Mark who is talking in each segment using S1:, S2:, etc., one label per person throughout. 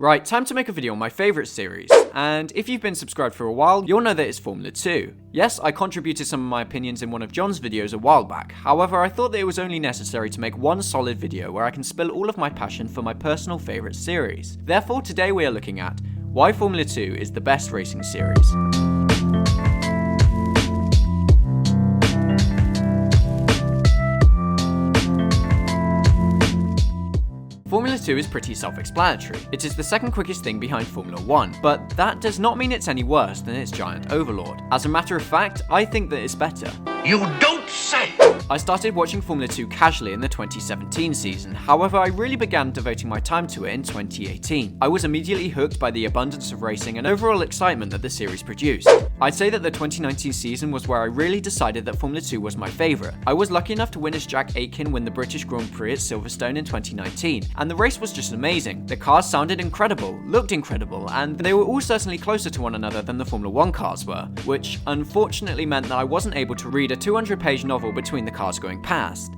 S1: Right, time to make a video on my favourite series, and if you've been subscribed for a while, you'll know that it's Formula 2. Yes, I contributed some of my opinions in one of John's videos a while back, however I thought that it was only necessary to make one solid video where I can spill all of my passion for my personal favourite series. Therefore today we are looking at why Formula 2 is the best racing series. Formula 2 is pretty self-explanatory. It is the second quickest thing behind Formula 1, but that does not mean it's any worse than its giant overlord. As a matter of fact, I think that it's better.
S2: You don't say!
S1: I started watching Formula 2 casually in the 2017 season, however I really began devoting my time to it in 2018. I was immediately hooked by the abundance of racing and overall excitement that the series produced. I'd say that the 2019 season was where I really decided that Formula 2 was my favourite. I was lucky enough to witness Jack Aitken win the British Grand Prix at Silverstone in 2019, and the race was just amazing. The cars sounded incredible, looked incredible, and they were all certainly closer to one another than the Formula 1 cars were, which unfortunately meant that I wasn't able to read a 200-page novel between the cars going past.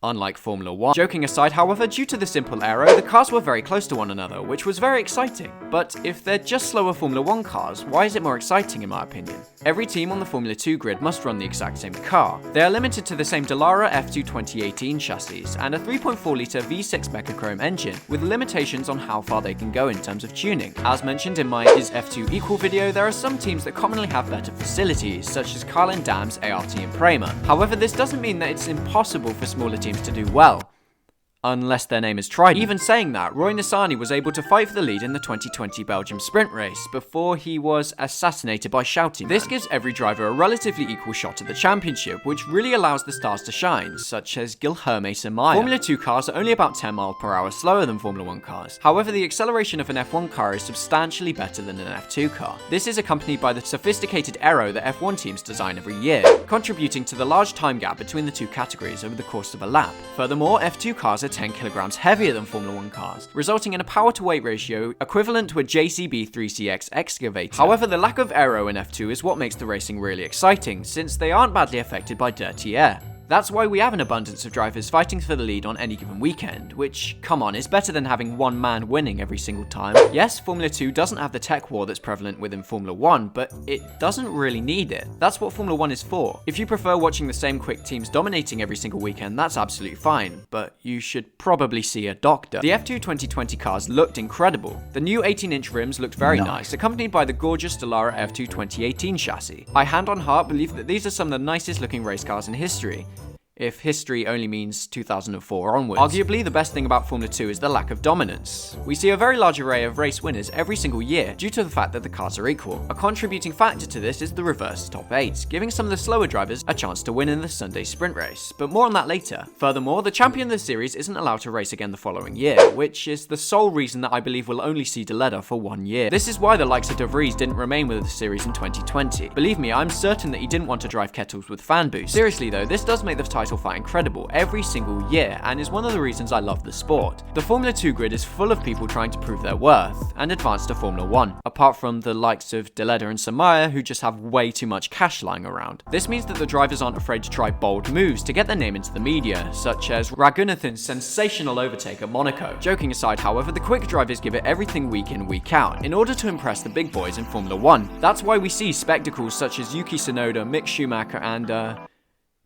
S1: Unlike Formula 1. Joking aside, however, due to the simple aero, the cars were very close to one another, which was very exciting. But if they're just slower Formula 1 cars, why is it more exciting in my opinion? Every team on the Formula 2 grid must run the exact same car. They are limited to the same Dallara F2 2018 chassis and a 3.4-litre V6 Mechachrome engine, with limitations on how far they can go in terms of tuning. As mentioned in my Is F2 Equal video, there are some teams that commonly have better facilities, such as Callum, ART and Prema. However, this doesn't mean that it's impossible for smaller teams to do well, unless their name is Trident. Even saying that, Roy Nissany was able to fight for the lead in the 2020 Belgium sprint race before he was assassinated by Shouty Man. This gives every driver a relatively equal shot at the championship, which really allows the stars to shine, such as Guilherme Samaya. Formula 2 cars are only about 10 mph slower than Formula 1 cars. However, the acceleration of an F1 car is substantially better than an F2 car. This is accompanied by the sophisticated aero that F1 teams design every year, contributing to the large time gap between the two categories over the course of a lap. Furthermore, F2 cars are 10 kilograms heavier than Formula 1 cars, resulting in a power-to-weight ratio equivalent to a JCB 3CX excavator. However, the lack of aero in F2 is what makes the racing really exciting, since they aren't badly affected by dirty air. That's why we have an abundance of drivers fighting for the lead on any given weekend, which, come on, is better than having one man winning every single time. Yes, Formula 2 doesn't have the tech war that's prevalent within Formula 1, but it doesn't really need it. That's what Formula 1 is for. If you prefer watching the same quick teams dominating every single weekend, that's absolutely fine, but you should probably see a doctor. The F2 2020 cars looked incredible. The new 18-inch rims looked very nice, accompanied by the gorgeous Dallara F2 2018 chassis. I hand on heart believe that these are some of the nicest looking race cars in history, if history only means 2004 onwards. Arguably, the best thing about Formula 2 is the lack of dominance. We see a very large array of race winners every single year due to the fact that the cars are equal. A contributing factor to this is the reverse top 8, giving some of the slower drivers a chance to win in the Sunday sprint race, but more on that later. Furthermore, the champion of the series isn't allowed to race again the following year, which is the sole reason that I believe we'll only see De Leder for 1 year. This is why the likes of De Vries didn't remain with the series in 2020. Believe me, I'm certain that he didn't want to drive kettles with fan boost. Seriously though, this does make the title fight incredible every single year, and is one of the reasons I love the sport. The Formula 2 grid is full of people trying to prove their worth and advance to Formula 1, apart from the likes of De Leder and Samaya, who just have way too much cash lying around. This means that the drivers aren't afraid to try bold moves to get their name into the media, such as Raghunathan's sensational overtake at Monaco. Joking aside, however, the quick drivers give it everything week in, week out, in order to impress the big boys in Formula 1. That's why we see spectacles such as Yuki, Tsonoda, Mick Schumacher and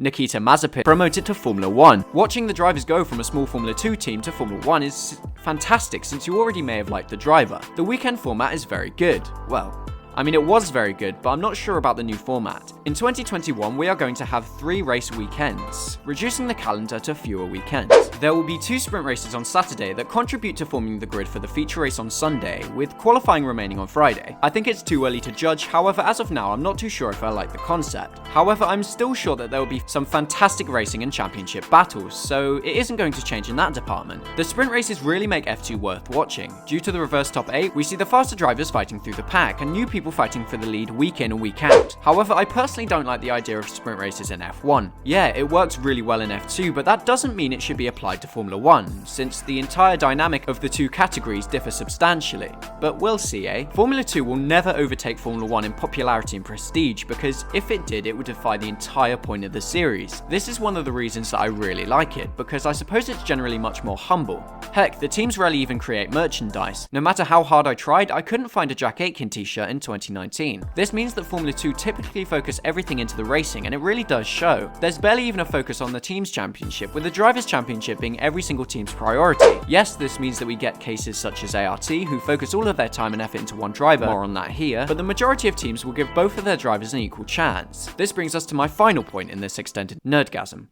S1: Nikita Mazepin promoted to Formula 1. Watching the drivers go from a small Formula 2 team to Formula 1 is fantastic, since you already may have liked the driver. The weekend format is very good. Well, I mean, it was very good, but I'm not sure about the new format. In 2021, we are going to have 3 race weekends, reducing the calendar to fewer weekends. There will be 2 sprint races on Saturday that contribute to forming the grid for the feature race on Sunday, with qualifying remaining on Friday. I think it's too early to judge, however, as of now, I'm not too sure if I like the concept. However, I'm still sure that there will be some fantastic racing and championship battles, so it isn't going to change in that department. The sprint races really make F2 worth watching. Due to the reverse top 8, we see the faster drivers fighting through the pack, and new people people fighting for the lead week in and week out. However, I personally don't like the idea of sprint races in F1. Yeah, it works really well in F2, but that doesn't mean it should be applied to Formula 1, since the entire dynamic of the two categories differ substantially. But we'll see, eh? Formula 2 will never overtake Formula 1 in popularity and prestige, because if it did, it would defy the entire point of the series. This is one of the reasons that I really like it, because I suppose it's generally much more humble. Heck, the teams rarely even create merchandise. No matter how hard I tried, I couldn't find a Jack Aitken t-shirt in 2019. This means that Formula 2 typically focus everything into the racing, and it really does show. There's barely even a focus on the team's championship, with the drivers' championship being every single team's priority. Yes, this means that we get cases such as ART, who focus all of their time and effort into one driver, more on that here, but the majority of teams will give both of their drivers an equal chance. This brings us to my final point in this extended nerdgasm.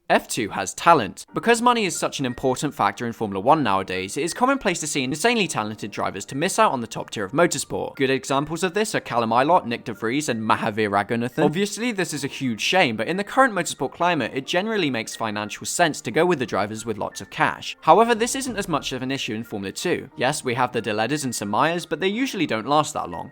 S1: F2 has talent. Because money is such an important factor in Formula 1 nowadays, it is commonplace to see insanely talented drivers to miss out on the top tier of motorsport. Good examples of this are Callum, Ilott, Nick de Vries, and Mahavir Raghunathan. Obviously, this is a huge shame, but in the current motorsport climate, it generally makes financial sense to go with the drivers with lots of cash. However, this isn't as much of an issue in Formula 2. Yes, we have the De Ledders and Samires, but they usually don't last that long.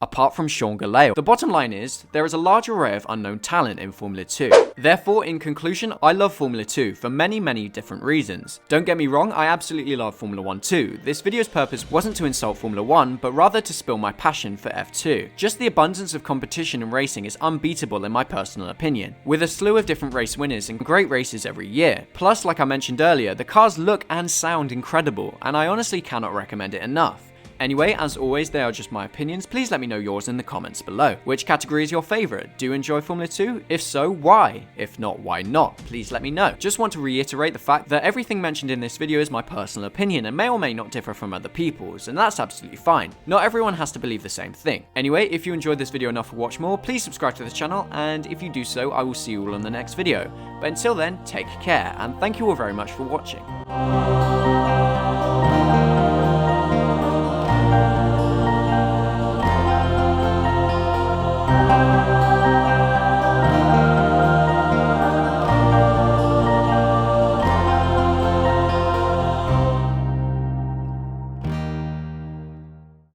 S1: Apart from Sean Galeo. The bottom line is, there is a large array of unknown talent in Formula 2. Therefore, in conclusion, I love Formula 2 for many different reasons. Don't get me wrong, I absolutely love Formula 1 too. This video's purpose wasn't to insult Formula 1, but rather to spill my passion for F2. Just the abundance of competition in racing is unbeatable in my personal opinion, with a slew of different race winners and great races every year. Plus, like I mentioned earlier, the cars look and sound incredible, and I honestly cannot recommend it enough. Anyway, as always, they are just my opinions. Please let me know yours in the comments below. Which category is your favorite? Do you enjoy Formula 2? If so, why? If not, why not? Please let me know. Just want to reiterate the fact that everything mentioned in this video is my personal opinion and may or may not differ from other people's, and that's absolutely fine. Not everyone has to believe the same thing. Anyway, if you enjoyed this video enough to watch more, please subscribe to the channel, and if you do so, I will see you all in the next video. But until then, take care, and thank you all very much for watching.